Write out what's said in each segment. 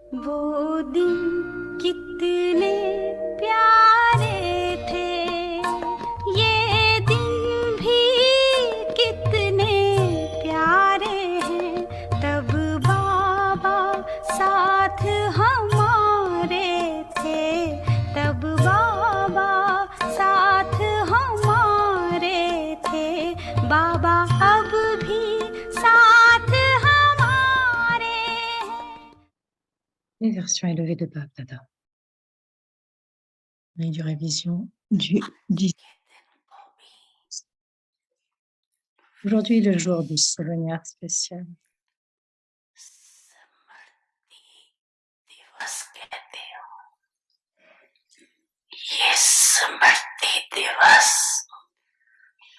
वो दिन कितने प्यारे थे, ये दिन भी कितने प्यारे हैं। तब बाबा साथ हमारे थे, तब बाबा साथ हमारे थे। बाबा अब भी साथ हमारे हैं। Les versions élevées de Bab Dada. Et du révision du 10. Aujourd'hui est le jour du souvenir spécial.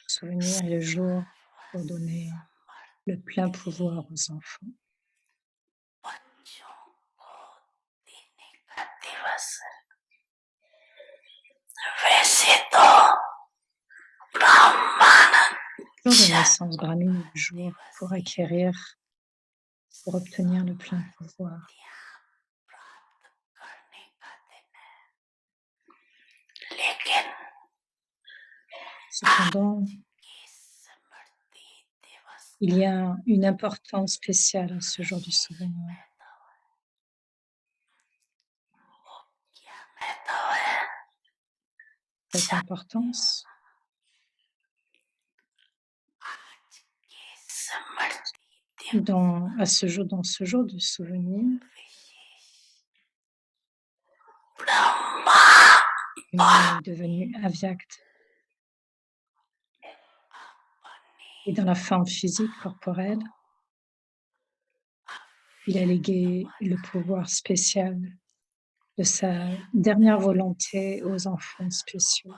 Le souvenir est le jour pour donner le plein pouvoir aux enfants. Le jour de naissance brahmine est le jour pour acquérir, pour obtenir le plein pouvoir. Cependant, il y a une importance spéciale à ce jour du souvenir. Cette importance, dans ce jour du souvenir, l'humain est devenu avyakt. Et dans la forme physique, corporelle, il a légué le pouvoir spécial de sa dernière volonté aux enfants spéciaux.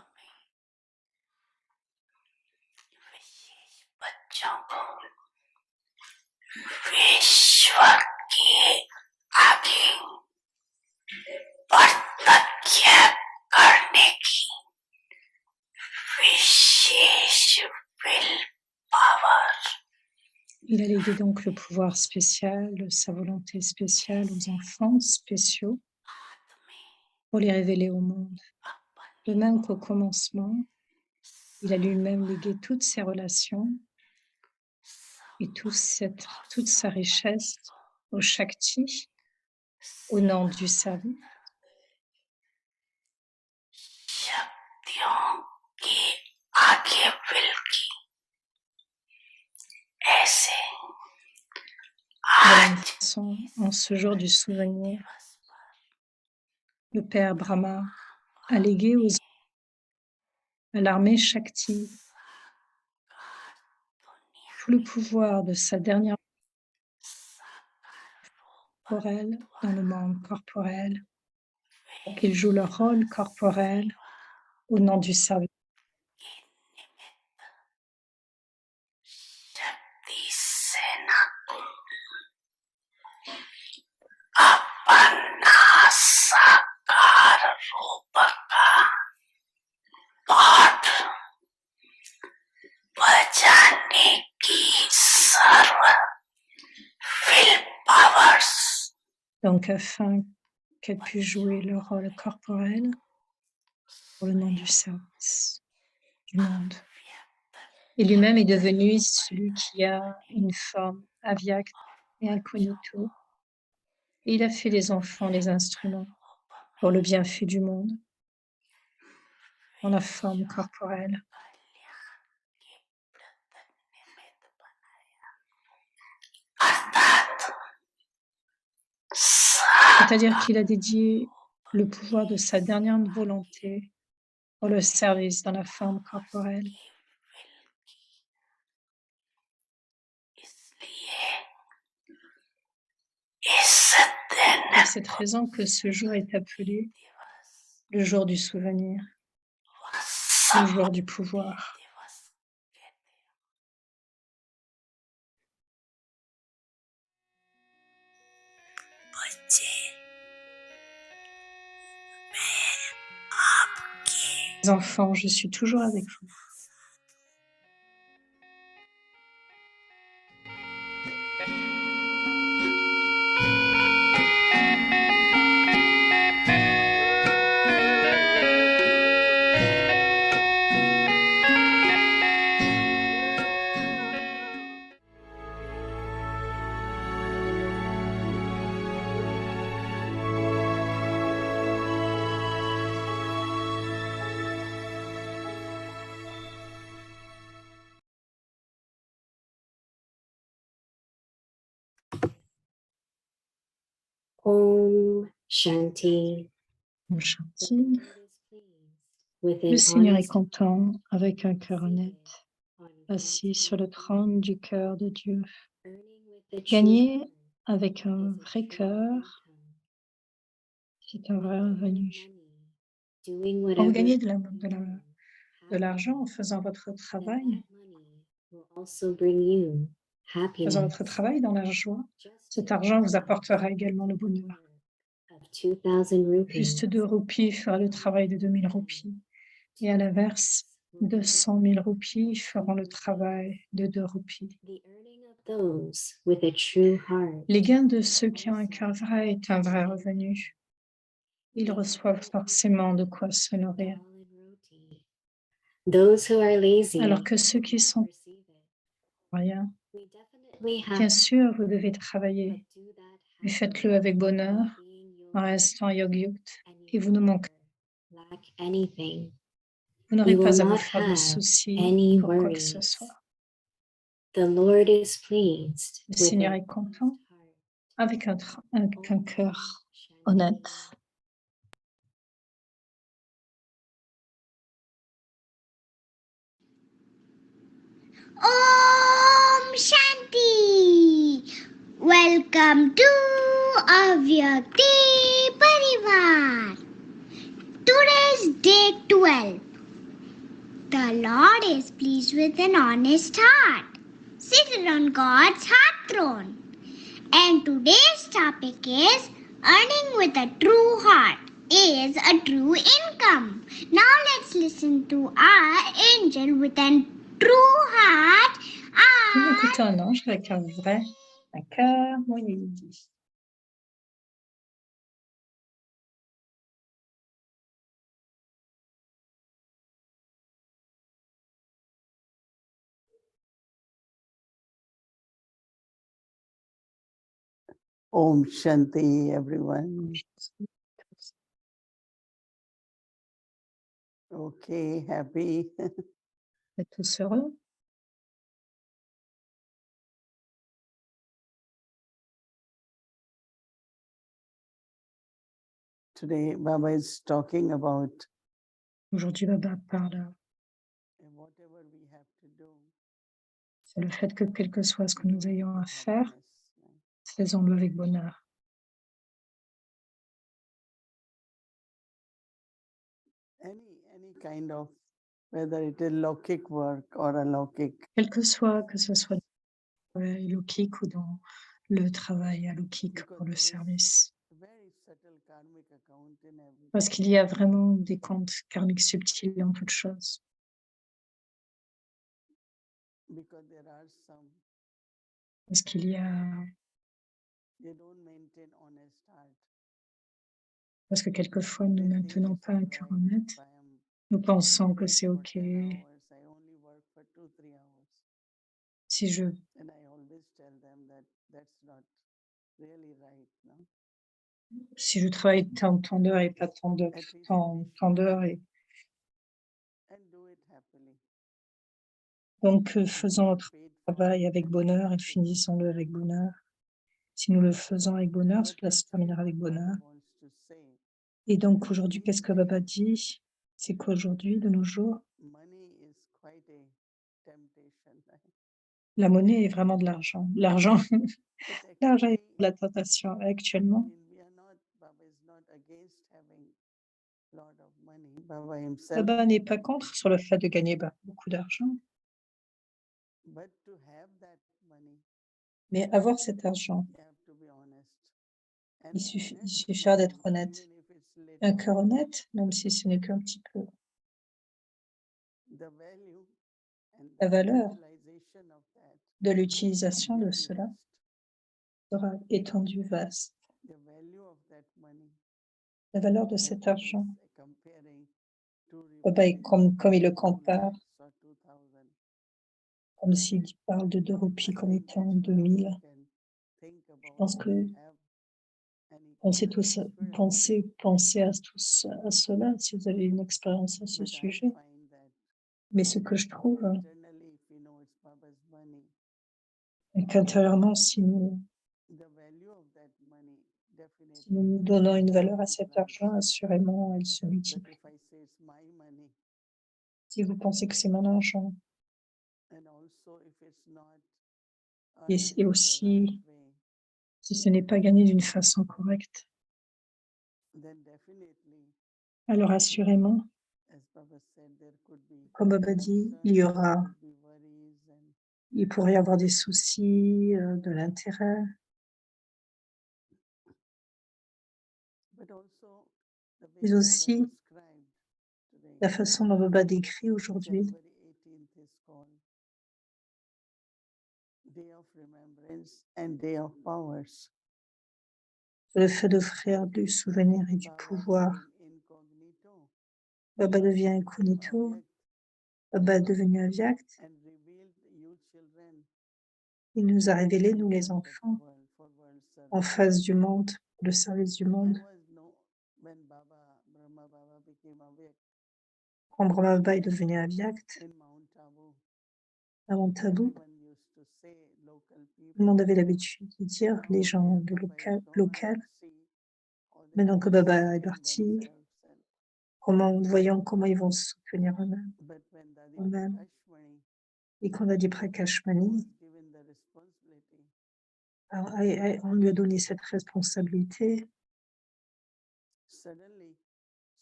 Il a légué donc le pouvoir spécial, sa volonté spéciale aux enfants spéciaux pour les révéler au monde. De même qu'au commencement, il a lui-même légué toutes ses relations et toute sa richesse au Shakti, au nom du service. De la même façon, en ce jour du souvenir, le Père Brahma a légué à l'armée Shakti tout le pouvoir de sa dernière corporelle dans le monde corporel, pour qu'ils jouent leur rôle corporel au nom du service. Donc, afin qu'elle puisse jouer le rôle corporel pour le nom du service du monde. Et lui-même est devenu celui qui a une forme avyakt et incognito. Et il a fait des enfants les instruments pour le bienfait du monde dans la forme corporelle. C'est-à-dire qu'il a dédié le pouvoir de sa dernière volonté pour le service dans la forme corporelle. C'est pour cette raison que ce jour est appelé le jour du souvenir, le jour du pouvoir. Les enfants, je suis toujours avec vous. Om Shanti. Om The Shanti. Lord is pleased with Le an Seigneur est honest content avec un cœur honnête, seated on assis God's sur le throne, trône du cœur de Dieu. earning with a true Gagner heart avec un is a vrai true cœur, income. c'est un vrai When you earn revenu. money, doing Quand vous whatever gagnez you do de l'argent en happily, faisant votre then travail, that money will also bring you faisant votre happiness. travail dans la joie, Just cet 2 argent vous rupees apportera will également le do the bonheur. work of 2,000 rupees. Juste 2 roupies fera le travail de 2000 roupies. Et à l'inverse, 200 000 roupies feront le travail de 2 roupies. The earning of those with a true heart Les gains de ceux qui ont un cœur vrai est un vrai revenu. Ils reçoivent forcément de quoi se nourrir. Those who are lazy Alors que ceux qui will sont not receive it. rien, We definitely bien have sûr, vous devez to, travailler, but do that mais happily faites-le avec bonheur, while being en yogi, restant yogyukt, and et you vous ne will manquerez. never lack anything. Vous n'aurez You will pas à vous not faire de have soucis any pour quoi que ce worries. soit. The Lord is pleased Le with Seigneur an est content honest heart. avec un cœur honnête. Om Shanti! Welcome to Avyakti Parivar. Today is day 12. The Lord is pleased with an honest heart, seated on God's heart throne. And today's topic is earning with a true heart is a true income. Now let's listen to our angel with a true heart. Nous écoutons un ange avec un vrai, un cœur moyen. Om Shanti, everyone. Okay, happy. Vous êtes tous heureux? Today, Baba is talking about Aujourd'hui, Baba parle, whatever we have to do. c'est le fait que quel que soit ce que nous do it ayons à with faire, happiness. faisons-le avec bonheur. Any kind of, whether it is Lokik work or Alaukik, Quel que ce soit loukik ou dans le travail aloukik because pour le there is service. very subtle karmic account in everything. Parce qu'il y a vraiment des comptes karmiques subtils dans toute chose. Because there are some, Parce qu'il y a, they don't maintain honest heart. parce que quelquefois nous ne They think maintenons it's pas un all cœur right honnête, if I am nous pensons que c'est working for OK 10 hours, I only work for 2-3 hours. si je, And I always tell them that that's not really right, no? si je travaille tant d'heures et pas tant d'heures, At least tant d'heures. Et and do it happily. donc, If faisons you notre get paid for travail it, avec then bonheur et it's okay. finissons-le avec bonheur. Si nous le faisons avec bonheur, But cela se terminera avec what Baba bonheur. wants to say, Et donc, aujourd'hui, qu'est-ce que Baba dit? C'est qu'aujourd'hui, de nos jours, money is quite a temptation. Right? la monnaie est vraiment de l'argent. L'argent, But l'argent est actually, de la tentation. I Actuellement, mean, we are not, Baba is not against having lot of money. Baba himself, Baba n'est pas contre sur le fait de gagner beaucoup d'argent, but to have that money, mais avoir cet argent, you have to be honest. And il honest suffira d'être mind, honnête. even if it's little, Un cœur honnête, même si ce n'est qu'un petit peu. the value and La the valeur utilization of that de l'utilisation de will be cela vast. sera étendue, vaste. The value of that money, La valeur de as cet Baba argent, is comparing 2 Baba est rupees comme il le to 2 compare, lakhs or 2000. comme s'il parle de 2 roupies I comme think étant that's what 2000. we can think Je about pense if que you have any pensez kind of tous, experience. pensez à cela si vous avez une expérience à ce But I sujet. find that Mais ce que je trouve, internally, if you know it's Baba's money, est qu'intérieurement, si nous, the value of that money definitely Si nous donnons une valeur à cet argent, assurément, elle se But multiplie. if I say it's my money, Si vous pensez que c'est mon argent, and also if it's not et earned in the aussi, right way, si ce n'est pas gagné d'une façon correcte, then definitely, alors assurément, as Baba said, there could be comme Baba dit, il y concerns, there aura, could be worries, and il pourrait y avoir des soucis, de l'intérêt, but also the way mais Baba aussi described today, la façon dont Baba décrit aujourd'hui January 18th is called Day of Remembrance and Day of Powers. le fait d'offrir du souvenir et du Baba pouvoir. became incognito, Baba devient incognito, Avyakt, Baba est devenu avyakt, and revealed you children il nous a révélé, nous les front of the enfants, world for world en service. face du monde, pour le service du I monde. was no when Brahma Baba became Avyakt Quand Brahma Baba est devenu avyakt, in Mount Abu. à Mount Abu, Everyone used to say, local tout le people, monde avait l'habitude de dire, les now gens that de Baba is gone, local, see how they maintenant will que be Baba est supporting parti, themselves. voyons comment ils vont se soutenir eux-mêmes. But when Dadi Eux-mêmes. Prakashmani Et quand Dadi was Prakashmani, given the responsibility, on lui a donné cette responsabilité, suddenly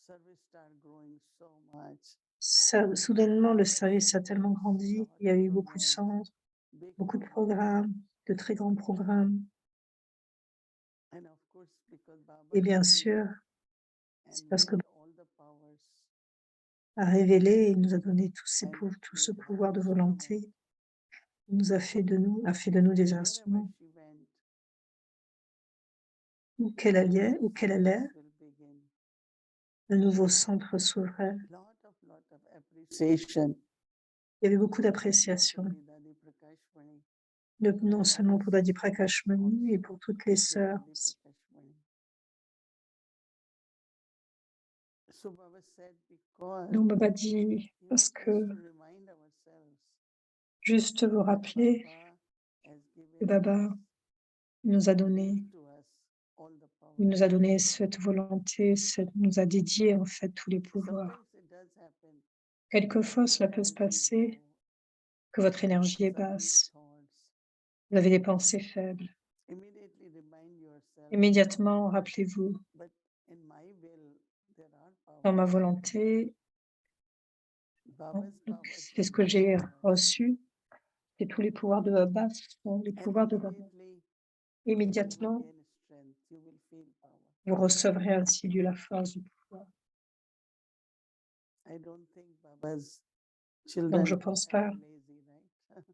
service started growing so much. soudainement, le service a tellement grandi, il y a eu beaucoup de centres, Big beaucoup de programs. programmes, de très grands programmes. And of course, because Baba Et bien revealed sûr, and c'est parce que gave all the powers a révélé et nous a donné tout and ce made her pouvoir de instrument. volonté, il nous a fait de nous des Wherever instruments. she went, Où qu'elle allait, service will begin. un nouveau centre s'ouvrait. Lot of appreciation. Il y avait beaucoup Not d'appréciation, only Dadi Prakashmani, non seulement other pour Dadi sisters Prakashmani, mais also, pour toutes les Sri sœurs. Dadi Prakashmani. So Baba said, because Donc Baba dit, parce just que to remind ourselves, juste vous that rappeler Baba has que given Baba us, nous a donné, gave to us all the il nous powers. a donné cette volonté, nous a dédié en fait tous les pouvoirs. Sometimes it does happen. Quelquefois, cela Your peut se energy is passer low, que votre énergie est some weak basse, thoughts. vous avez des pensées faibles. Immediately remind yourself, Immédiatement, rappelez-vous, but in my will, there are dans ma powers. volonté, Baba's powers c'est ce are que my j'ai powers. reçu, c'est tous les pouvoirs de Baba, ce sont les And pouvoirs de Baba. immediately you Immédiatement, will gain strength, you will feel power. vous recevrez ainsi de la force du pouvoir. I don't think Baba's Donc, children je ne pense are pas lazy, right?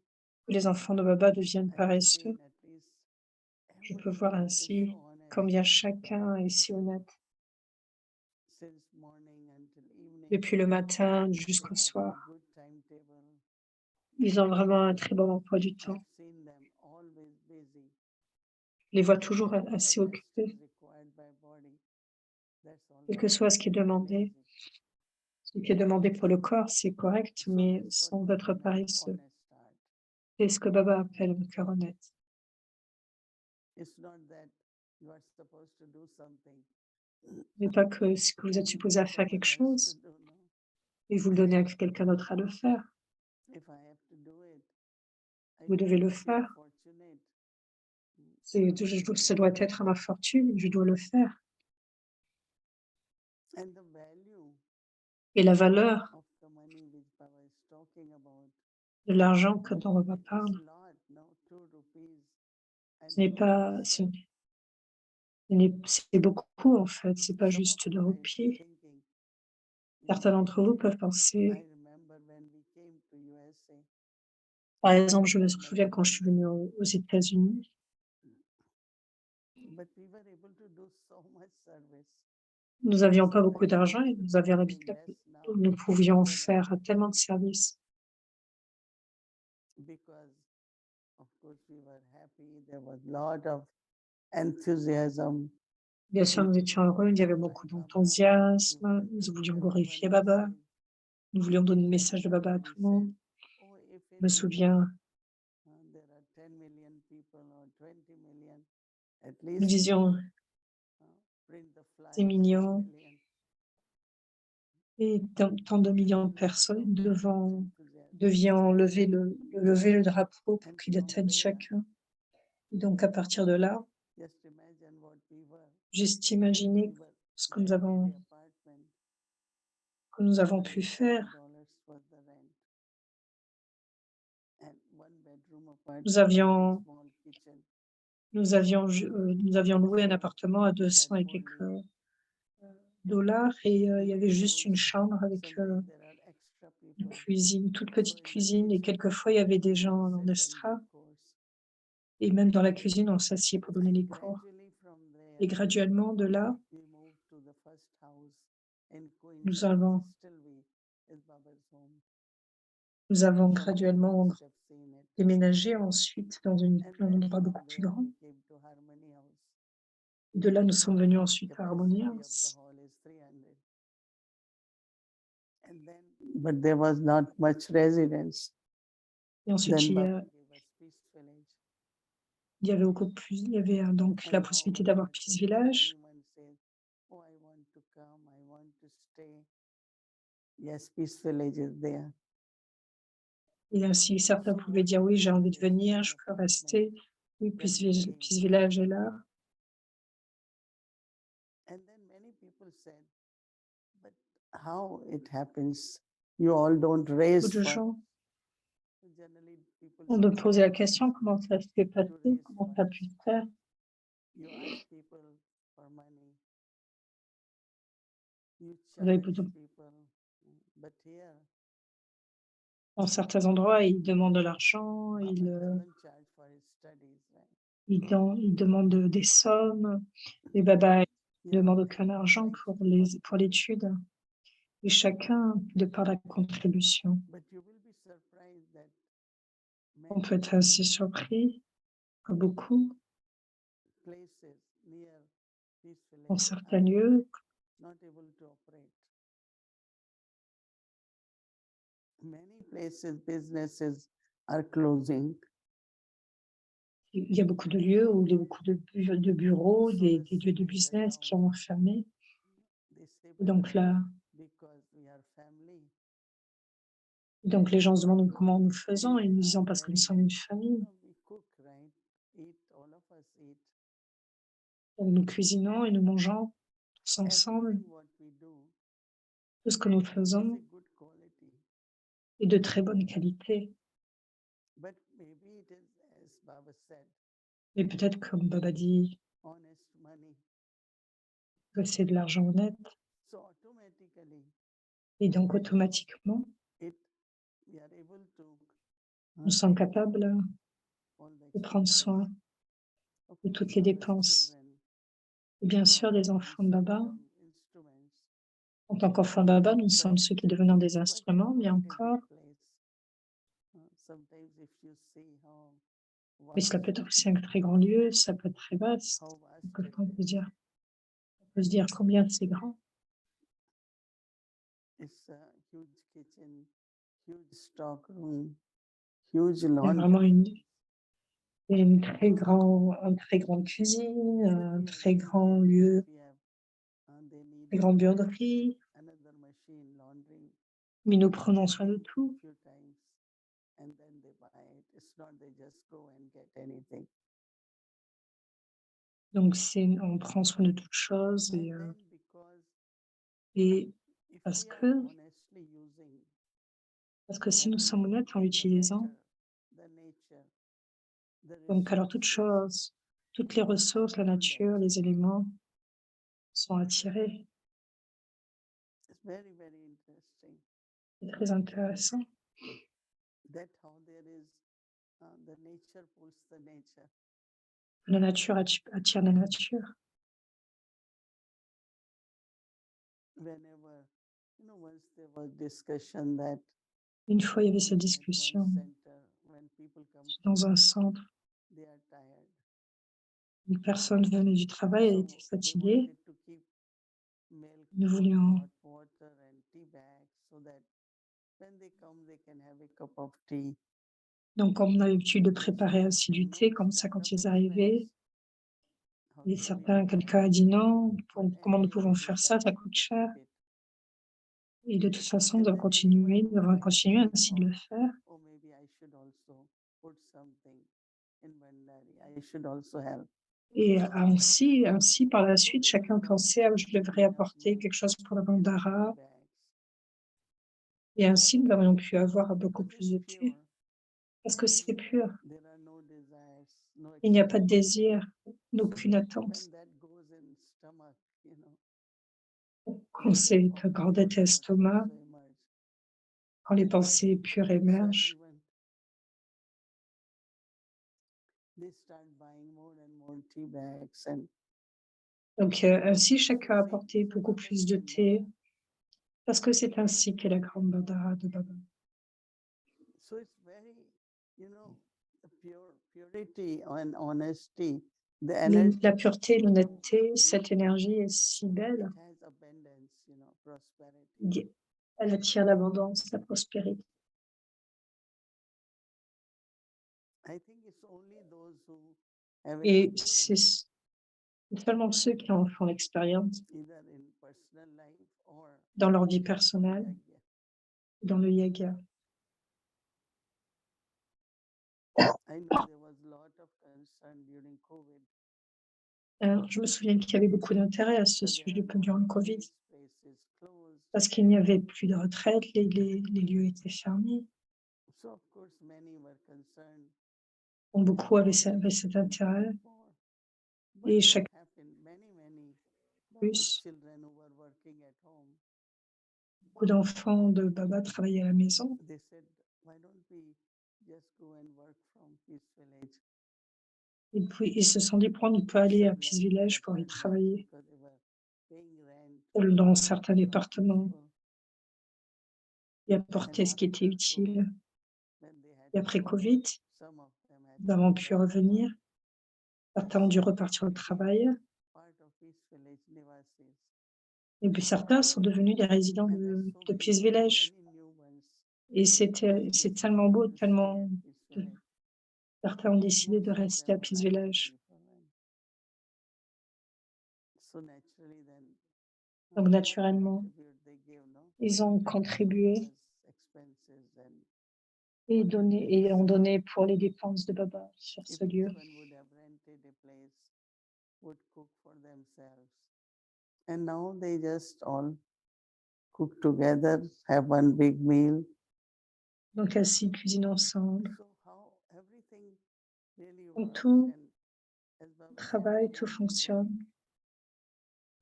que les enfants de Baba deviennent I have paresseux. seen at least Je peux voir everyone is ainsi so honest combien chacun est si honnête. since morning until evening. Depuis le matin They jusqu'au have a soir, good timetable. ils ont vraiment un très bon emploi du I've temps. seen them always busy. Je les vois toujours Whatever assez rest occupés, is required by body, that's all quel they que do. soit ce qui est They're not demandé. lazy. Ce qui est demandé pour le corps, c'est correct, So mais that's what sans we être mean, an paresseux. honest heart. C'est ce que Baba appelle un cœur honnête. It's not that you are supposed to do something Mais pas que ce que vous and êtes you supposé à need faire someone quelque else to chose do. No. et vous le donnez à quelqu'un d'autre à le faire. If I have to do it, I Vous devez le cannot feel faire. fortunate. Ça doit être à ma fortune, je dois le faire. And the value Et la valeur of the money which Baba is talking about, de l'argent que dont Baba it's parle, lot, no, 2 rupees. And ce n'est pas, c'est beaucoup en fait, c'est pas some of juste you 2 might be roupies. thinking, Certains d'entre vous peuvent I penser, remember when we came to USA, par exemple, je me souviens quand je suis venue aux États-Unis, but we were able to do so much service. nous n'avions pas So beaucoup I think d'argent et nous avions we're l'habitude, doing less now nous pouvions than faire ever tellement de services. because, of course, we were happy. There was lot of enthusiasm. Bien sûr, nous étions heureux, il y avait beaucoup d'enthousiasme, nous voulions glorifier Baba, nous voulions donner le message de Baba à tout le monde. Oh, if Je me souviens, there are 10 million people or 20 million, at nous least disions, des millions et tant de millions de personnes deviant lever le drapeau pour qu'il atteigne chacun. Et donc, à partir de là, juste imaginer ce que nous avons pu faire. Nous avions loué un appartement à 200 et quelques dollars et il y avait juste une chambre avec une cuisine, toute petite cuisine, et quelquefois il y avait des gens en extra et même dans la cuisine on s'assied pour donner les cours. Et graduellement de là, nous avons graduellement déménagé ensuite dans un endroit beaucoup plus grand. De là, nous sommes venus ensuite à Harmony House. But there was not much residence. Et ensuite, Then il Baba gave us Peace Village. y avait beaucoup plus, il y avait donc la And possibilité now, d'avoir if Peace Village. anyone says, "Oh, I want to come, I want to stay," yes, Peace Village is there. Et ainsi, certains pouvaient dire oui, j'ai envie de venir, je peux rester. Oui, Peace Village est là. And then many people said, "But how it happens? You all don't raise Beaucoup de funds." gens Generally, people ont de say, poser la question comment ça s'est passé, raise comment ça a pu se faire. you ask people for money. You Vous avez charge plutôt- people. But here, Dans certains endroits, ils demandent de l'argent, Baba ils doesn't charge for his studies, right? ils demandent des sommes. Et Baba ne Here, demande aucun argent everybody pour l'étude. Et chacun, de par la contribution. But you will be surprised that On peut être many assez surpris que beaucoup, places near Peace en Village certains are lieux, not able to operate. Many places, businesses are closing. il y a beaucoup de lieux où il y a beaucoup de bureaux, des lieux de business qui ont fermé. They say, Et donc là, because we are family, donc les gens se demandent comment nous faisons et nous disons parce que nous sommes une famille. we cook, right? Eat, all of us eat. Donc nous cuisinons et nous mangeons tous ensemble. Everything what we do Tout ce que nous is a faisons good quality. est de très bonne qualité. But maybe it is, as Baba said, Mais peut-être, comme Baba dit, honest money. que c'est de l'argent honnête. So automatically, Et donc automatiquement, we are able to nous sommes capables all the de prendre soin expenses of de toutes les Baba's dépenses. children, Et bien sûr, les enfants de Baba, become instruments. en tant qu'enfants de Baba, nous sommes ceux qui devenons des Quite a instruments, mais crowded encore, place. Sometimes if you see how mais cela peut être aussi un très grand lieu, ça peut être très vaste. how vast Donc, it on peut is. se dire combien c'est grand. It's a huge kitchen, huge stock room, huge Il y a laundry. vraiment une très grande cuisine, un très grand lieu, They need une grande buanderie, another machine, laundry. mais nous prenons soin de tout. Few times, and then they buy it. It's not they just go and get anything. Donc, on prend soin de toutes choses. And then because Et if parce we are que, honestly using si nous sommes honnêtes en l'utilisant, the nature, donc alors toutes choses, toutes les ressources, la nature, les éléments sont attirés. it's very, very interesting. C'est très intéressant. That how there is the nature pulls the nature. La nature attire la nature. Whenever, once there was discussion that Une fois, il y avait cette at one discussion center, when people come dans from un work, centre. they are tired. Une personne venait du travail, elle So était they fatiguée. wanted to keep milk, Nous hot voulions, water and tea bags so that when they come, they can have a cup of tea. donc on a l'habitude de préparer ainsi du thé, comme ça quand ils arrivaient, Et quelqu'un a dit non, comment nous pouvons faire ça, ça coûte cher. Et de toute façon, nous devons continuer ainsi de le faire. Oh, maybe I should also put something in Bandari. I should also help. Et ainsi, par la suite, chacun pensait, ah, je devrais apporter quelque chose pour la Bandara. Et ainsi, nous aurions pu avoir beaucoup plus de thé. Parce que c'est pur. Il n'y a pas de désir, aucune attente. Quand c'est un grand estomac, quand les pensées pures émergent, donc ainsi chacun a apporté beaucoup plus de thé, parce que c'est ainsi qu'est la grande Bandara de Baba. So it's very, purity and honesty. The energy La pureté, l'honnêteté, cette énergie est si belle. has abundance, prosperity. Elle attire l'abondance, la prospérité. I think it's only those who have Et experienced, c'est seulement ceux qui en font l'expérience either in personal life or dans leur vie personnelle, yajna. dans le yoga. I know there was a lot of concern during COVID. Alors, je me souviens qu'il y avait beaucoup d'intérêt à ce So there sujet are no durant le Covid, retreat spaces closed. parce qu'il n'y avait plus de retraite, les lieux étaient fermés. So of course many were concerned. Donc, beaucoup avaient cet intérêt. But Et what chaque happened, many plus, children who were working at home, beaucoup d'enfants de Baba travaillaient à la maison. they said, why don't we just go and work from Peace Village? Et puis, ils se sont dit, pourquoi on peut aller à Some Peace left their Village pour y apartments travailler because they were paying rent, dans certains not départements useful. et And apporter ce qui était after utile. COVID, when they had Et après to, Covid, some of them had nous to avons go pu back to revenir. work. Certains ont dû repartir au travail. Part of Peace Village Nivasis. Et puis certains sont devenus des résidents And that's so de Peace beautiful. Village. Many new ones. Et c'est tellement beau, To stay at tellement. Peace Village. Certains ont décidé de Most of rester à them were Peace IT Village. people, so naturally then, Donc naturellement, contribute, they give, no? ils ont contribué Baba's expenses and et ont donné pour les dépenses de Baba sur if ce lieu. each one would have rented a place, would cook for themselves. And now they just all cook together, have one big meal. Donc ainsi, ils cuisinent ensemble. So how everything really Donc works tout and as Baba said, travaille, we tout don't need fonctionne.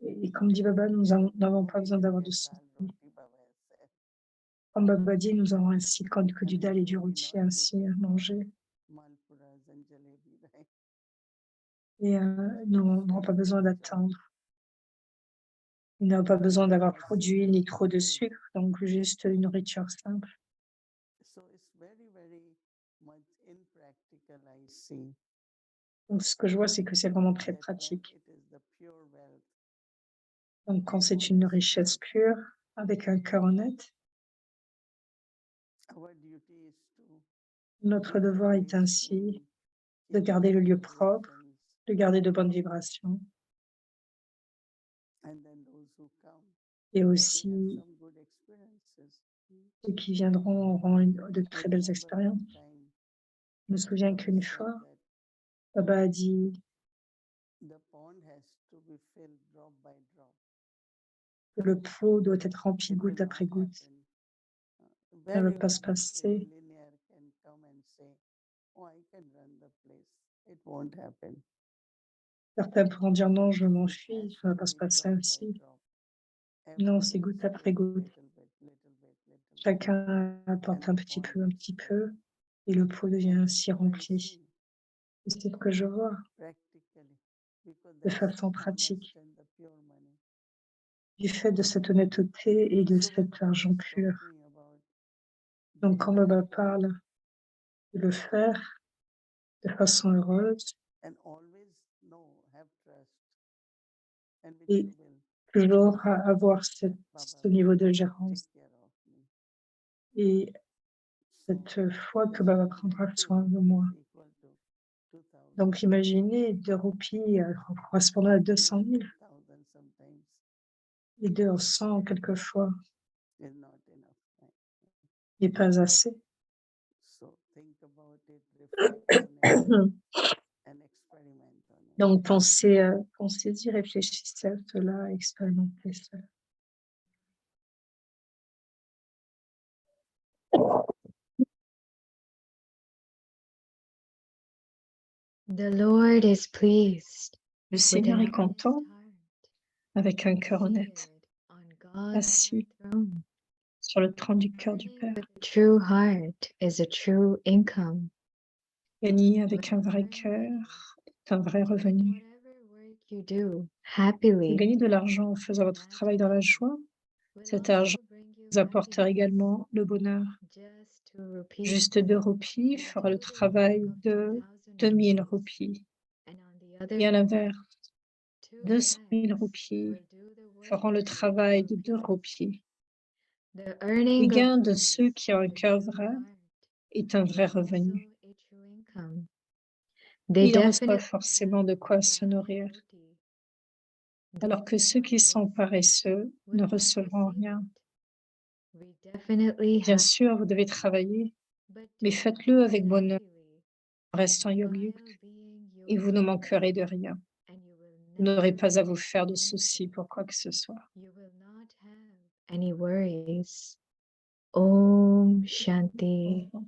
Et comme dit Baba, nous n'avons pas besoin d'avoir de soucis. dal roti, Baba has said. Comme Baba dit, nous avons ainsi que du And dal we et du may be rôti not ainsi à looking for manger. malpuras and jalebi, right? Et nous n'avons pas besoin d'attendre. Nous n'avons pas besoin d'avoir trop d'huile ni trop de sucre, donc juste une nourriture simple. So it's very, very much impractical, I see. Donc ce que je vois, c'est que c'est vraiment très That when pratique. it is the pure wealth, Donc quand c'est une richesse pure, avec un cœur honnête, our duty is to notre keep the devoir est place ainsi clean, de keep garder le good lieu propre, vibrations, de garder de bonnes vibrations and then those who come, et they have aussi some good experiences. ceux qui viendront auront de I très belles remember expériences. one time, Je me souviens Baba qu'une said fois, that Baba a dit the pond has to be filled drop by drop. que le pot doit être rempli It will goutte après not goutte. happen. Ça ne Very va pas se few passer. millionaire can come and say, oh, I can run the place. It won't happen. Certains pourront dire non, je It m'enfuis, has ça ne va to pas se be passer drop by ainsi. drop. Non, Every c'est day goutte après split, goutte. little bit, little bit, little bit. Chacun apporte And un the pond un gets petit filled. peu, et le pot devient And ainsi that's what I rempli. see Et c'est ce que je vois practically, because de that's façon the honest pratique, and the pure money. du fait de cette honnêteté et de So when cet Baba argent is pur. talking about Donc quand doing Baba this parle de le faire de façon heureuse and always know, have trust. And which et you will. toujours avoir ce Baba niveau will de take gérance care of me. et So cette foi que Baba prendra soin de moi. equal to 2000 Donc imaginez 2 roupies correspondant à 200 000 100,000 sometimes et 200 quelquefois is not enough. Right? n'est pas assez. So think about it, reflect on it, and experiment on it. Donc pensez-y, réfléchissez à cela, expérimentez cela. The Lord is pleased Le with Seigneur an est honest content heart, avec un cœur honnête, seated on God's assis throne. sur le trône du cœur du Earning Père. with a true heart is a true income. Gagner avec un vrai Earn cœur est un vrai doing revenu. whatever work you do Vous happily gagnez de l'argent en faisant votre travail dans la joie. will Cet also argent bring you vous apportera happiness. également le bonheur. Just 2 rupees Juste 2 roupies will fera le do the travail work of de 2,000 2000 rupees. roupies. And on the other Et à hand, l'inverse, 2 200 000 bags roupies will do the work feront le of 2 travail de 2 rupees. roupies. The Les earning of gains de praise ceux qui ont un with a cœur true vrai heart est un vrai is revenu. also a true income. They Ils reçoivent definitely forcément have de quoi se without nourrir, devotee. alors que Those ceux who qui are sont lazy paresseux will ne not recevront receive rien. it. We definitely Bien have sûr, vous devez travailler, but mais do faites-le it avec bonheur, happily en restant while yogyukt, being et vous ne yogi, manquerez de rien. and you will Vous n'aurez never pas à vous lack faire de soucis anything. pour quoi que ce soit. You will not have any worries. Om Shanti. Bon,